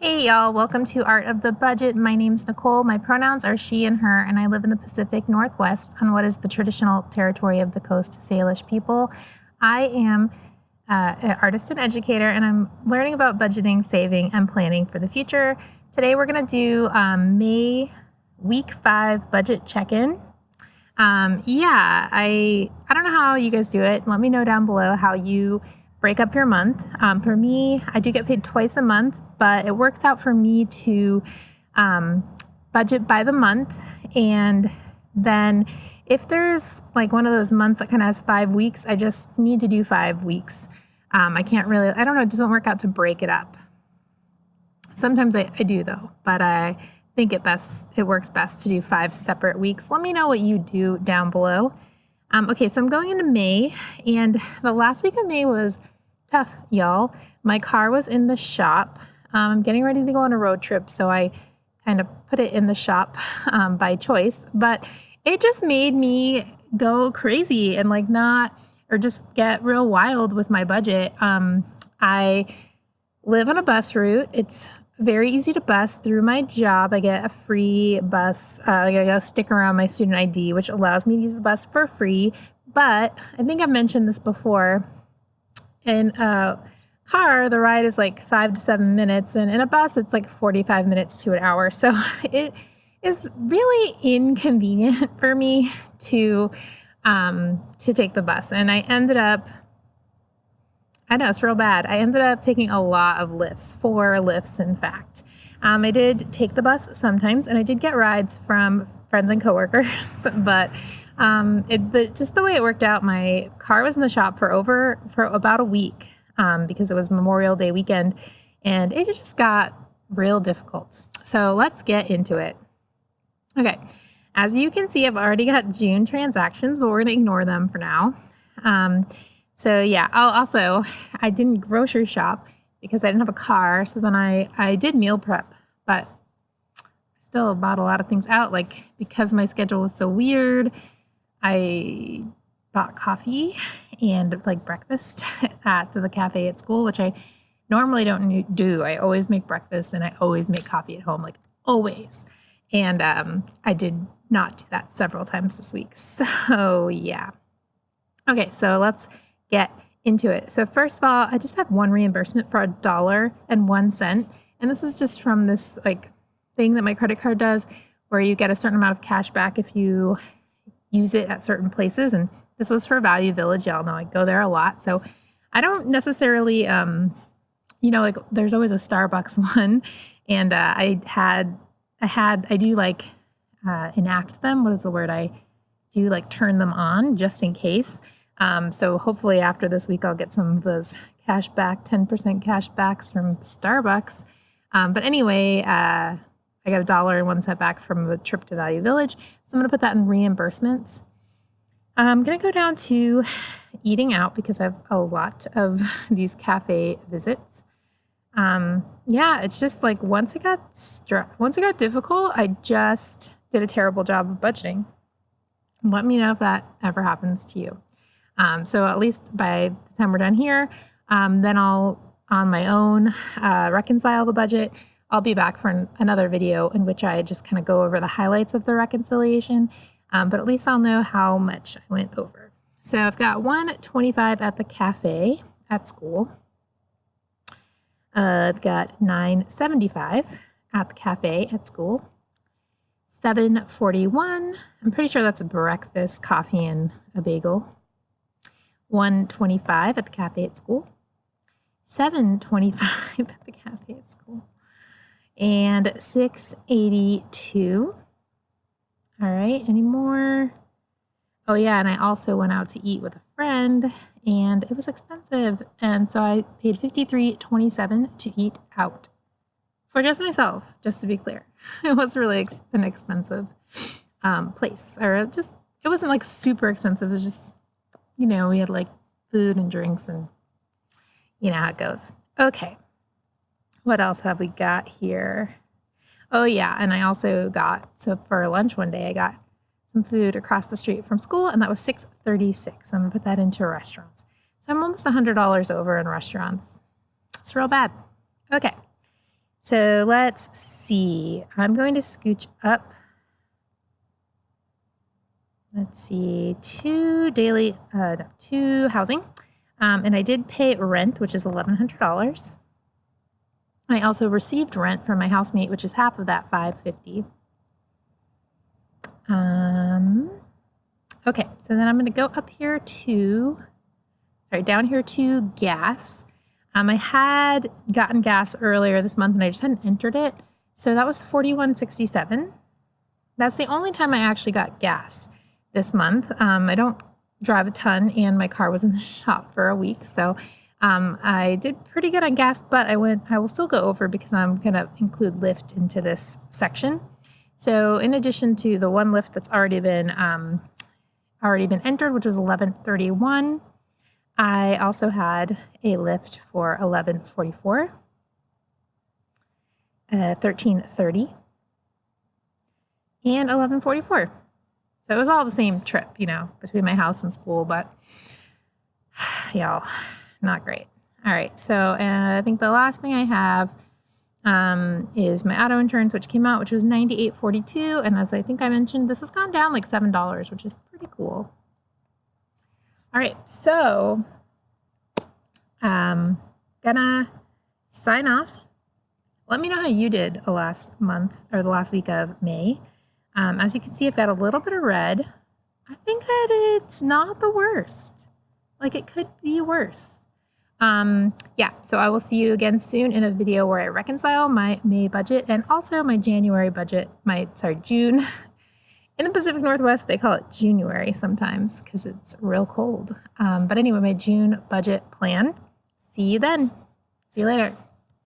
Hey y'all, welcome to Art of the Budget. My name's Nicole. My pronouns are she and her, and I live in the Pacific Northwest on what is the traditional territory of the Coast Salish people. I am an artist and educator, and I'm learning about budgeting, saving, and planning for the future. Today we're going to do May week 5 budget check-in. I don't know how you guys do it. Let me know down below how you break up your month. For me, I do get paid twice a month, but it works out for me to budget by the month. And then if there's like one of those months that kind of has 5 weeks, I just need to do 5 weeks. I don't know, it doesn't work out to break it up. Sometimes I do though, but I think it works best to do 5 separate weeks. Let me know what you do down below. Okay, so I'm going into May, and the last week of May was tough, y'all. My car was in the shop. I'm getting ready to go on a road trip, so I kind of put it in the shop by choice, but it just made me go crazy and just get real wild with my budget. I live on a bus route. It's very easy to bus through my job. I get a free bus. I got a sticker on my student ID, which allows me to use the bus for free. But I think I've mentioned this before. In a car, the ride is like 5 to 7 minutes, and in a bus, it's like 45 minutes to an hour. So it is really inconvenient for me to take the bus. And I know it's real bad. I ended up taking a lot of lifts, 4 lifts, in fact. I did take the bus sometimes, and I did get rides from friends and coworkers, but just the way it worked out, my car was in the shop for about a week because it was Memorial Day weekend, and it just got real difficult. So let's get into it. Okay, as you can see, I've already got June transactions, but we're going to ignore them for now. I didn't grocery shop because I didn't have a car, so then I did meal prep, but still bought a lot of things out, because my schedule was so weird. I bought coffee and breakfast at the cafe at school, which I normally don't do. I always make breakfast and I always make coffee at home, always. And I did not do that several times this week. So yeah. Okay, so let's get into it. So first of all, I just have one reimbursement for $1.01. And this is just from this thing that my credit card does, where you get a certain amount of cash back if you use it at certain places. And this was for Value Village. Y'all know I go there a lot. So I don't necessarily, there's always a Starbucks one. And I do enact them. What is the word? I do turn them on just in case. So hopefully after this week, I'll get some of those cash back, 10% cash backs from Starbucks. But anyway, I got $1.01 back from a trip to Value Village. So I'm going to put that in reimbursements. I'm going to go down to eating out because I have a lot of these cafe visits. It's just once it got difficult, I just did a terrible job of budgeting. Let me know if that ever happens to you. So at least by the time we're done here, then I'll, on my own, reconcile the budget. I'll be back for another video in which I just kind of go over the highlights of the reconciliation, but at least I'll know how much I went over. So I've got $1.25 at the cafe at school. I've got $9.75 at the cafe at school. $7.41. I'm pretty sure that's a breakfast, coffee, and a bagel. $1.25 at the cafe at school. $7.25 at the cafe at school. And $6.82. All right, any more? Oh yeah, and I also went out to eat with a friend, and it was expensive. And so I paid $53.27 to eat out. For just myself, just to be clear. It was really an expensive place. It wasn't super expensive. It was just, we had food and drinks, and you know how it goes. Okay. What else have we got here? Oh yeah, and I also so for lunch one day, I got some food across the street from school, and that was $6.36. I'm gonna put that into restaurants. So I'm almost $100 over in restaurants. It's real bad. Okay, So let's see. I'm going to scooch up. Let's see, two housing. And I did pay rent, which is $1,100. I also received rent from my housemate, which is half of that, $550. Okay, so then I'm going to go up here down here to gas. I had gotten gas earlier this month and I just hadn't entered it. So that was $41.67. That's the only time I actually got gas this month. I don't drive a ton and my car was in the shop for a week. So I did pretty good on gas, but I will still go over because I'm going to include Lyft into this section. So in addition to the one Lyft that's already been entered, which was $11.31, I also had a Lyft for $11.44, $13.30, and $11.44. So it was all the same trip, between my house and school, but y'all, not great. All right, so I think the last thing I have is my auto insurance, which came out, which was $98.42, and as I think I mentioned, this has gone down like $7, which is pretty cool. All right, so gonna sign off. Let me know how you did the last month or the last week of May. As you can see, I've got a little bit of red. I think that it's not the worst. Like, it could be worse. Yeah, so I will see you again soon in a video where I reconcile my May budget and also my January budget, June. In the Pacific Northwest, they call it January sometimes because it's real cold. But anyway, my June budget plan. See you then. See you later.